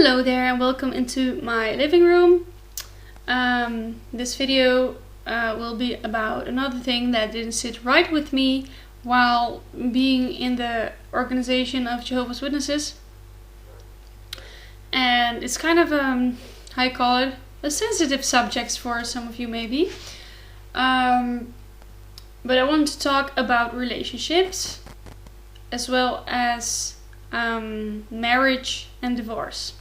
Hello there and welcome into my living room. This video will be about another thing that didn't sit right with me while being in the organization of Jehovah's Witnesses. And it's kind of, how you call it, a sensitive subject for some of you maybe. But I want to talk about relationships as well as marriage and divorce.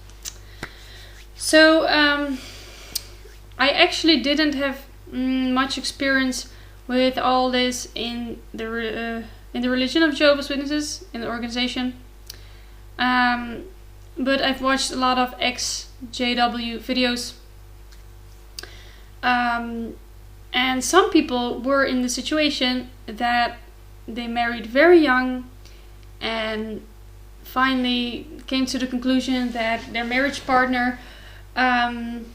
So I actually didn't have much experience with all this in the religion of Jehovah's Witnesses, in the organization. But I've watched a lot of ex-JW videos. And some people were in the situation that they married very young and finally came to the conclusion that their marriage partner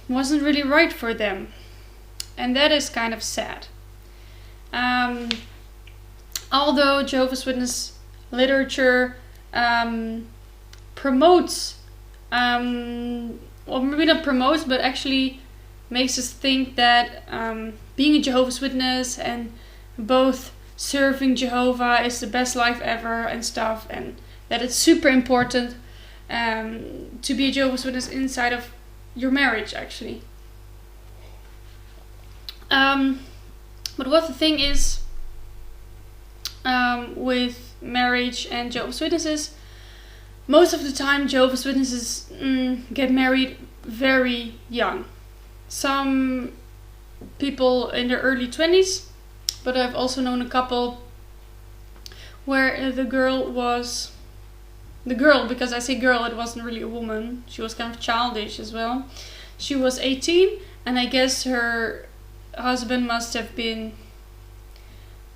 wasn't really right for them. And that is kind of sad. Although Jehovah's Witness literature promotes, or maybe not promotes, but actually makes us think that being a Jehovah's Witness and both serving Jehovah is the best life ever and stuff, and that it's super important to be a Jehovah's Witness inside of your marriage actually. But what the thing is with marriage and Jehovah's Witnesses, most of the time Jehovah's Witnesses get married very young. Some people in their early 20s, but I've also known a couple where the girl, because I say girl, it wasn't really a woman, she was kind of childish as well. She was 18 and I guess her husband must have been,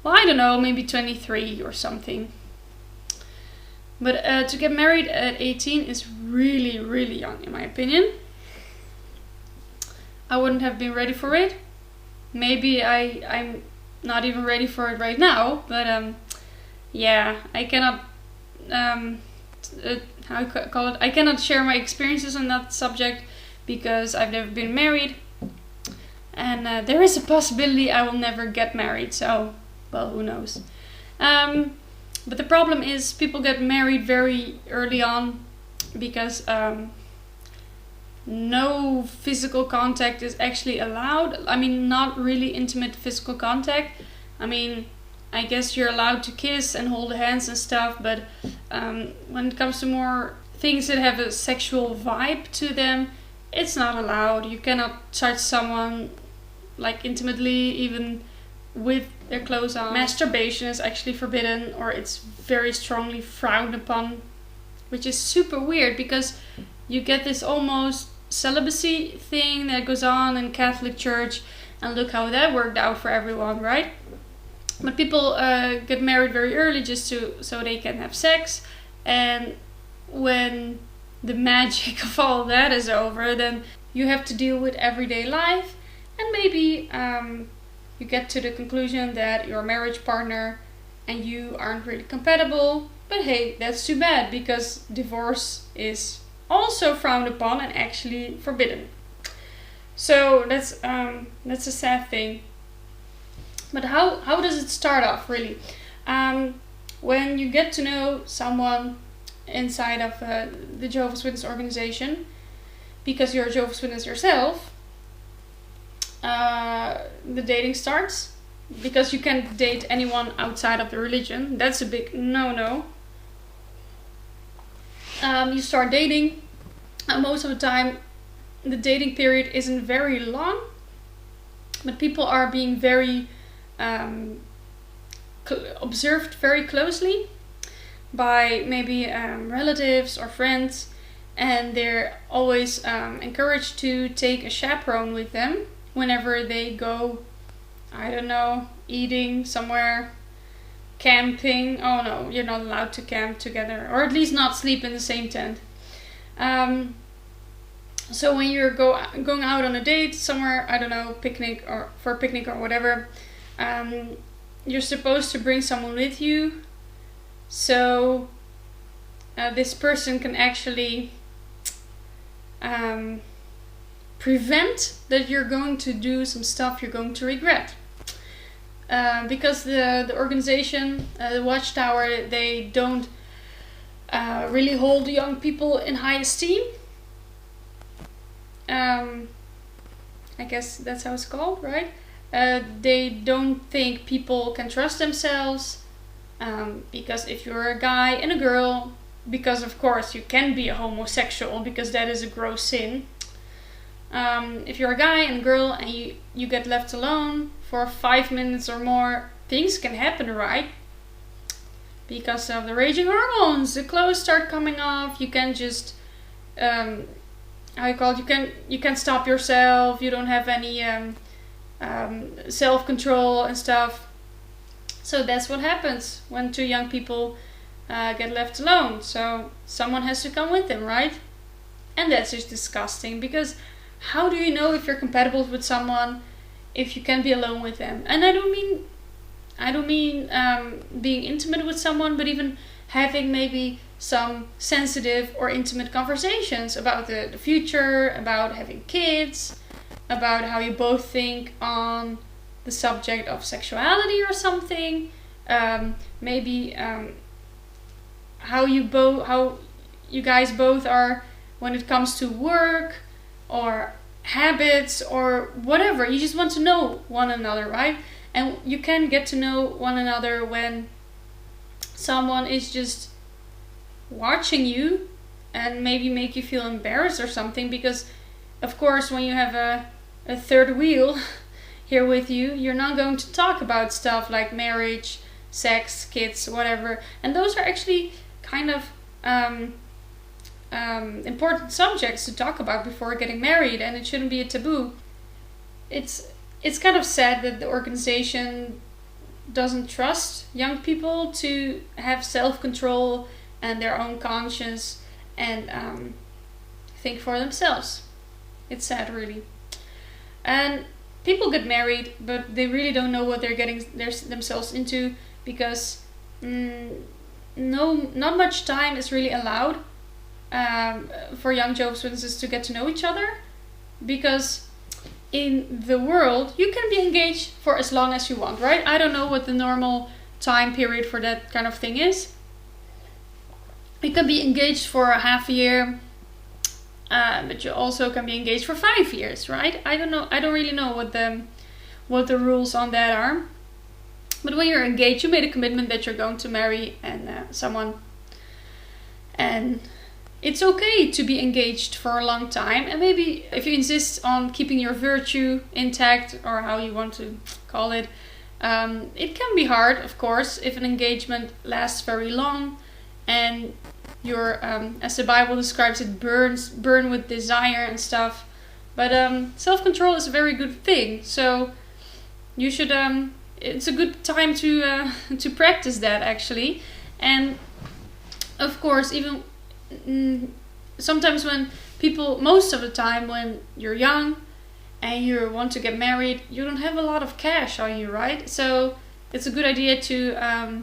well, I don't know, maybe 23 or something. But to get married at 18 is really, really young in my opinion. I wouldn't have been ready for it. Maybe I'm not even ready for it right now, but yeah, I cannot how you call it? I cannot share my experiences on that subject because I've never been married, and there is a possibility I will never get married. So, well, who knows? But the problem is people get married very early on because no physical contact is actually allowed. I mean, not really intimate physical contact. I mean, I guess you're allowed to kiss and hold hands and stuff, but when it comes to more things that have a sexual vibe to them, it's not allowed. You cannot touch someone like intimately, even with their clothes on. Masturbation is actually forbidden, or it's very strongly frowned upon, which is super weird because you get this almost celibacy thing that goes on in Catholic Church, and look how that worked out for everyone, right? But people get married very early just so they can have sex, and when the magic of all that is over, then you have to deal with everyday life, and maybe you get to the conclusion that your marriage partner and you aren't really compatible. But hey, that's too bad because divorce is also frowned upon and actually forbidden. So that's a sad thing. But how does it start off really? When you get to know someone inside of the Jehovah's Witness organization, because you're a Jehovah's Witness yourself, the dating starts, because you can't date anyone outside of the religion. That's a big no-no. You start dating, and most of the time the dating period isn't very long, but people are being very observed very closely by maybe relatives or friends, and they're always encouraged to take a chaperone with them whenever they go, I don't know, eating somewhere, camping. Oh no, you're not allowed to camp together, or at least not sleep in the same tent. So when you're going out on a date somewhere, I don't know, picnic or for a picnic or whatever, you're supposed to bring someone with you, so this person can actually um, prevent that you're going to do some stuff you're going to regret. Because the organization, the Watchtower, they don't really hold young people in high esteem. I guess that's how it's called, right? They don't think people can trust themselves, because if you're a guy and a girl, because of course you can be a homosexual, because that is a gross sin. If you're a guy and a girl and you get left alone for 5 minutes or more, things can happen, right? Because of the raging hormones, the clothes start coming off. You can just you can't stop yourself. You don't have any self-control and stuff. So that's what happens when two young people get left alone. So someone has to come with them, right? And that's just disgusting, because how do you know if you're compatible with someone if you can't be alone with them? And I don't mean being intimate with someone, but even having maybe some sensitive or intimate conversations about the future, about having kids, about how you both think on the subject of sexuality or something. Maybe how you guys both are when it comes to work or habits or whatever. You just want to know one another, right? And you can get to know one another when someone is just watching you and maybe make you feel embarrassed or something, because of course when you have a third wheel here with you, you're not going to talk about stuff like marriage, sex, kids, whatever. And those are actually kind of important subjects to talk about before getting married, and it shouldn't be a taboo. It's kind of sad that the organization doesn't trust young people to have self-control and their own conscience and think for themselves. It's sad, really. And people get married, but they really don't know what they're getting themselves into, because not much time is really allowed for young Jehovah's Witnesses to get to know each other, because in the world you can be engaged for as long as you want, right? I don't know what the normal time period for that kind of thing is. You can be engaged for a half a year, but you also can be engaged for 5 years, right? I don't know. I don't really know what the rules on that are. But when you're engaged, you made a commitment that you're going to marry someone, and it's okay to be engaged for a long time. And maybe if you insist on keeping your virtue intact, or how you want to call it, it can be hard, of course, if an engagement lasts very long and you're, as the Bible describes it, burn with desire and stuff. But self-control is a very good thing, so you should. It's a good time to practice that, actually. And of course, even sometimes most of the time when you're young and you want to get married, you don't have a lot of cash on you, right? So it's a good idea to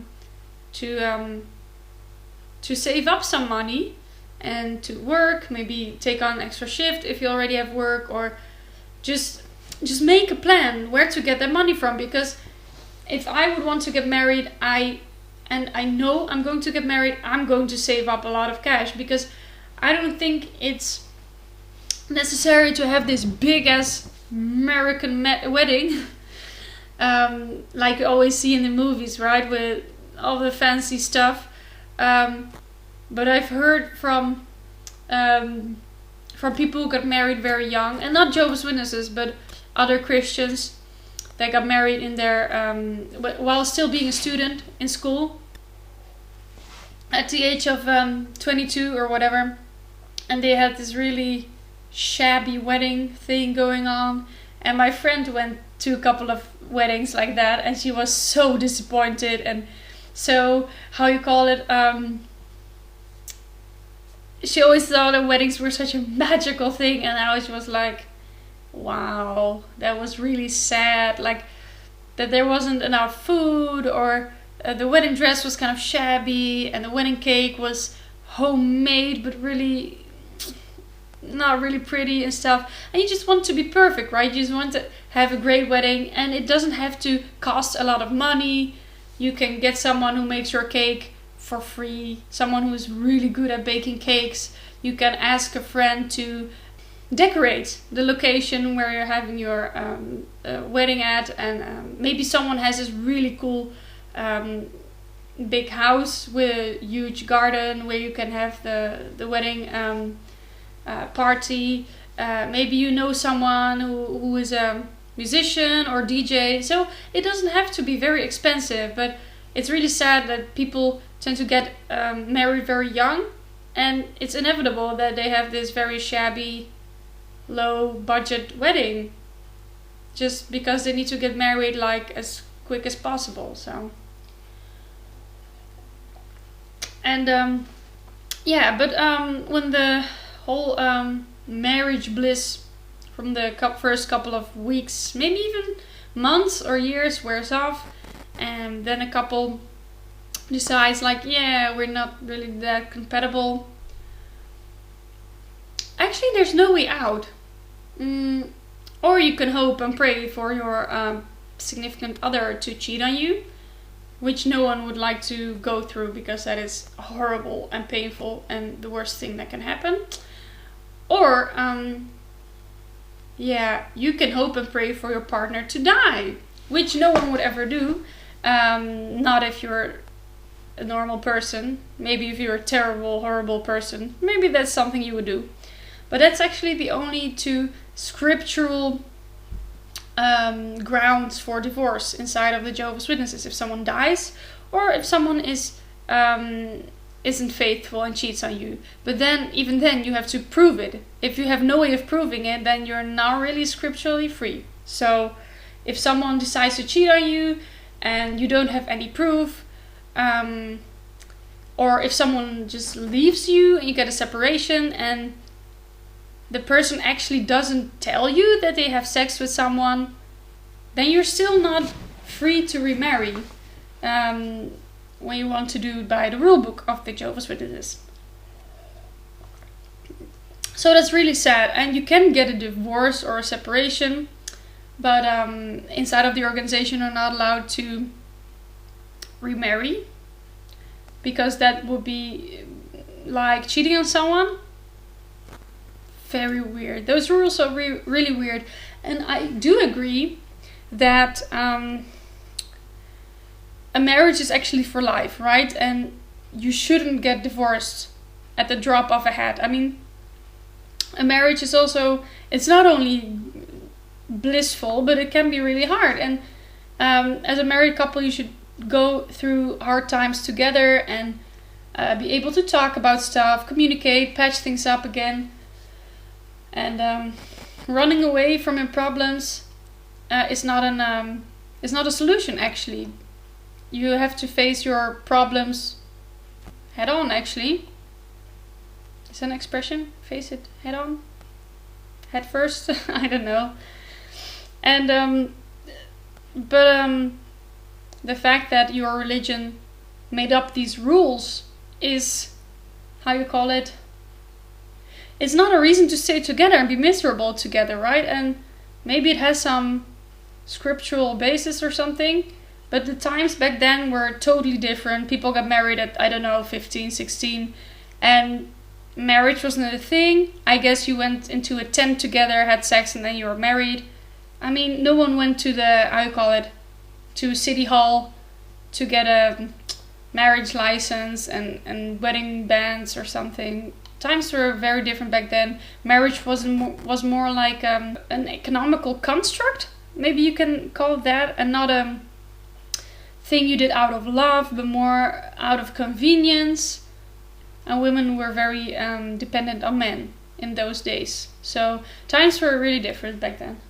save up some money and to work, maybe take on an extra shift if you already have work, or just make a plan where to get that money from. Because if I would want to get married, I know I'm going to get married, I'm going to save up a lot of cash, because I don't think it's necessary to have this big ass American wedding like you always see in the movies, right, with all the fancy stuff. But I've heard from people who got married very young, and not Jehovah's Witnesses, but other Christians that got married in their while still being a student in school at the age of 22 or whatever, and they had this really shabby wedding thing going on. And my friend went to a couple of weddings like that, and she was so disappointed. And so, how you call it, she always thought that weddings were such a magical thing, and now she was like, wow, that was really sad, like that there wasn't enough food, or the wedding dress was kind of shabby, and the wedding cake was homemade but really not really pretty and stuff, and you just want to be perfect, right? You just want to have a great wedding, and it doesn't have to cost a lot of money. You can get someone who makes your cake for free, someone who is really good at baking cakes. You can ask a friend to decorate the location where you're having your wedding at, and maybe someone has this really cool big house with a huge garden where you can have the wedding party. Maybe you know someone who is a musician or DJ. So it doesn't have to be very expensive, but it's really sad that people tend to get married very young, and it's inevitable that they have this very shabby, low budget wedding just because they need to get married like as quick as possible. So, and when the whole marriage bliss from the first couple of weeks, maybe even months or years, wears off, and then a couple decides like, yeah, we're not really that compatible. Actually, there's no way out. Or you can hope and pray for your significant other to cheat on you, which no one would like to go through, because that is horrible and painful and the worst thing that can happen. Or, you can hope and pray for your partner to die, which no one would ever do. Not if you're a normal person. Maybe if you're a terrible, horrible person, maybe that's something you would do. But that's actually the only two scriptural grounds for divorce inside of the Jehovah's Witnesses: if someone dies, or if someone isn't faithful and cheats on you. But then, even then, you have to prove it. If you have no way of proving it, then you're not really scripturally free. So, if someone decides to cheat on you and you don't have any proof, or if someone just leaves you and you get a separation and the person actually doesn't tell you that they have sex with someone, then you're still not free to remarry when you want to do it by the rule book of the Jehovah's Witnesses. So that's really sad, and you can get a divorce or a separation, but inside of the organization you're not allowed to remarry, because that would be like cheating on someone. Very weird. Those rules are really weird. And I do agree that a marriage is actually for life, right? And you shouldn't get divorced at the drop of a hat. I mean, a marriage is also, it's not only blissful, but it can be really hard. And as a married couple, you should go through hard times together and be able to talk about stuff, communicate, patch things up again. And running away from your problems is not a solution. Actually, you have to face your problems head on. Actually, is that an expression? Face it head on, head first. I don't know. And the fact that your religion made up these rules is, how you call it, it's not a reason to stay together and be miserable together, right? And maybe it has some scriptural basis or something, but the times back then were totally different. People got married at, 15, 16, and marriage wasn't a thing. I guess you went into a tent together, had sex, and then you were married. I mean, no one went to to City Hall to get a marriage license and wedding bands or something. Times were very different back then. Marriage was more like an economical construct. Maybe you can call it that, and not a thing you did out of love, but more out of convenience. And women were very dependent on men in those days. So times were really different back then.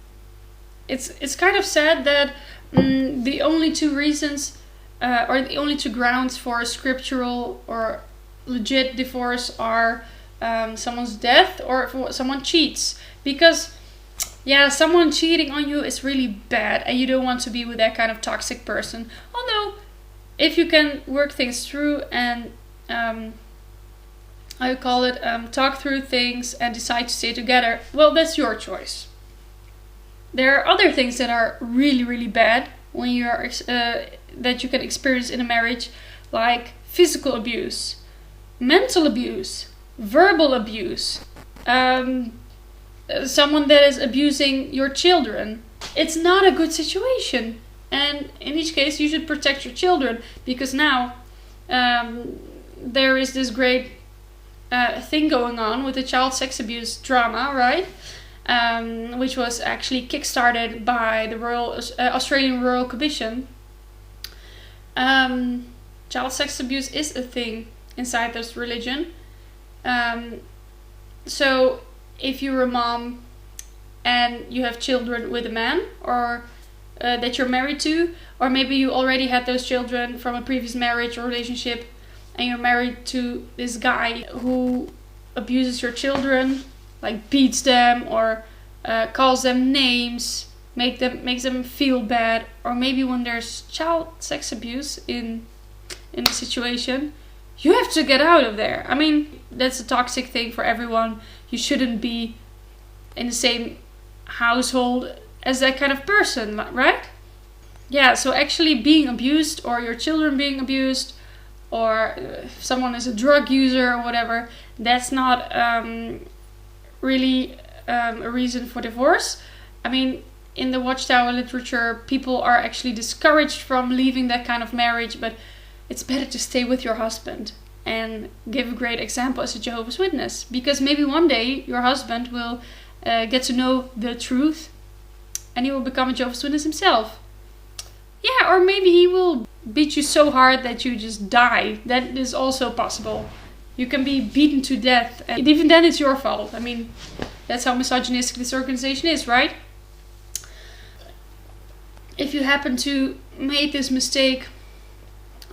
It's kind of sad that the only two reasons, or the only two grounds for a scriptural or legit divorce are someone's death or if someone cheats. Because someone cheating on you is really bad, and you don't want to be with that kind of toxic person. Although if you can work things through and I call it talk through things and decide to stay together. Well, that's your choice. There are other things that are really, really bad when you are that you can experience in a marriage, like physical abuse, mental abuse, verbal abuse, someone that is abusing your children. It's not a good situation, and in each case you should protect your children, because now there is this great thing going on with the child sex abuse drama, right? Which was actually kickstarted by the Australian Royal Commission. Child sex abuse is a thing inside this religion. So if you're a mom and you have children with a man, or that you're married to, or maybe you already had those children from a previous marriage or relationship, and you're married to this guy who abuses your children, like beats them, or calls them names, makes them feel bad, or maybe when there's child sex abuse in the situation, you have to get out of there. I mean, that's a toxic thing for everyone. You shouldn't be in the same household as that kind of person, right? Yeah, so actually being abused, or your children being abused, or if someone is a drug user or whatever, that's not really a reason for divorce. I mean, in the Watchtower literature, people are actually discouraged from leaving that kind of marriage, but it's better to stay with your husband and give a great example as a Jehovah's Witness, because maybe one day your husband will get to know the truth and he will become a Jehovah's Witness himself. Yeah, or maybe he will beat you so hard that you just die. That is also possible. You can be beaten to death, and even then it's your fault. I mean, that's how misogynistic this organization is, right? If you happen to make this mistake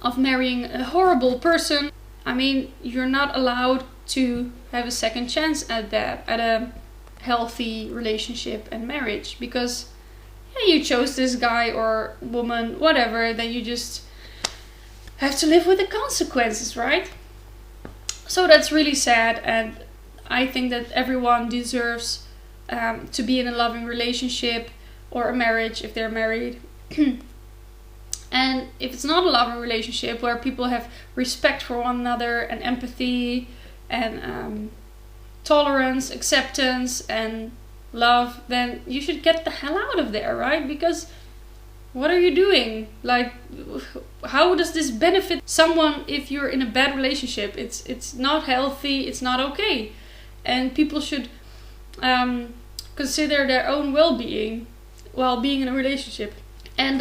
of marrying a horrible person, I mean, you're not allowed to have a second chance at that, at a healthy relationship and marriage, because you chose this guy or woman, whatever, then you just have to live with the consequences, right? So that's really sad, and I think that everyone deserves to be in a loving relationship or a marriage if they're married. And if it's not a loving relationship where people have respect for one another and empathy and tolerance, acceptance and love, then you should get the hell out of there, right? Because what are you doing? Like, how does this benefit someone if you're in a bad relationship? It's not healthy, it's not okay. And people should consider their own well-being while being in a relationship. And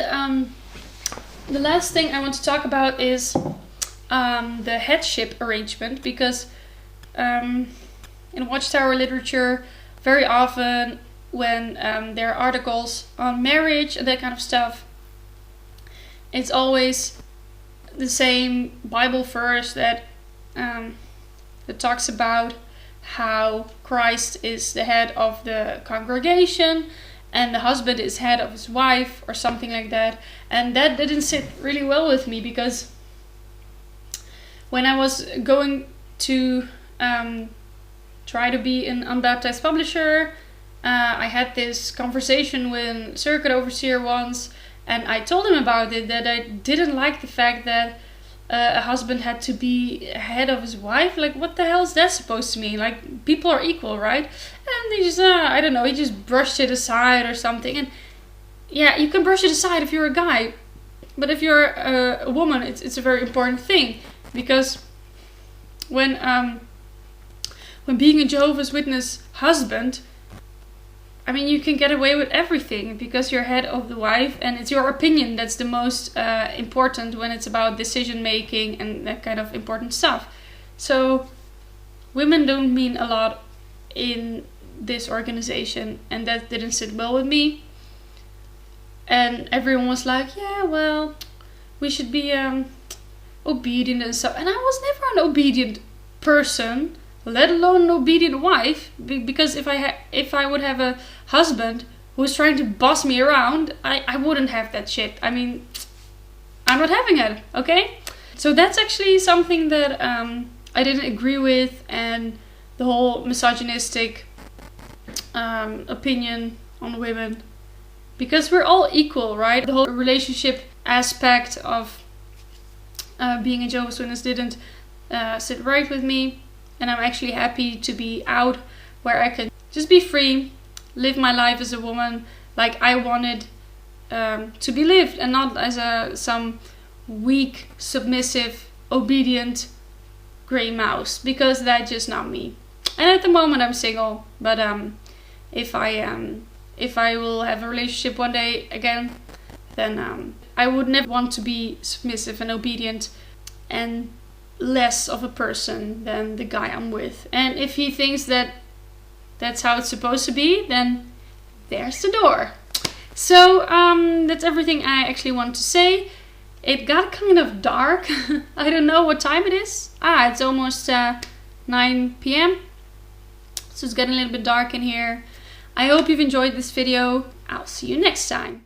the last thing I want to talk about is the headship arrangement, because in Watchtower literature, very often when there are articles on marriage and that kind of stuff, it's always the same Bible verse that talks about how Christ is the head of the congregation and the husband is head of his wife, or something like that. And that didn't sit really well with me, because when I was going to try to be an unbaptized publisher, I had this conversation with a circuit overseer once, and I told him about it, that I didn't like the fact that a husband had to be head of his wife. Like, what the hell is that supposed to mean? Like, people are equal, right? And they just, I don't know, he just brushed it aside or something. And yeah, you can brush it aside if you're a guy, but if you're a woman, it's a very important thing, because when being a Jehovah's Witness husband, I mean, you can get away with everything because you're head of the wife, and it's your opinion that's the most important when it's about decision making and that kind of important stuff. So women don't mean a lot in this organization, and that didn't sit well with me. And everyone was like, yeah, well, we should be obedient and stuff. And I was never an obedient person, let alone an obedient wife, because if I would have a husband who was trying to boss me around, I wouldn't have that shit. I mean, I'm not having it, okay? So that's actually something that I didn't agree with, and the whole misogynistic opinion on women, because we're all equal, right? The whole relationship aspect of being a Jehovah's Witness didn't sit right with me, and I'm actually happy to be out where I can just be free, live my life as a woman like I wanted to be lived, and not as some weak, submissive, obedient grey mouse, because that's just not me. And at the moment I'm single, but if I will have a relationship one day again, then I would never want to be submissive and obedient and less of a person than the guy I'm with. And if he thinks that that's how it's supposed to be, then there's the door. So that's everything I actually want to say. It got kind of dark. I don't know what time it is. It's almost 9 p.m. So it's getting a little bit dark in here. I hope you've enjoyed this video. I'll see you next time.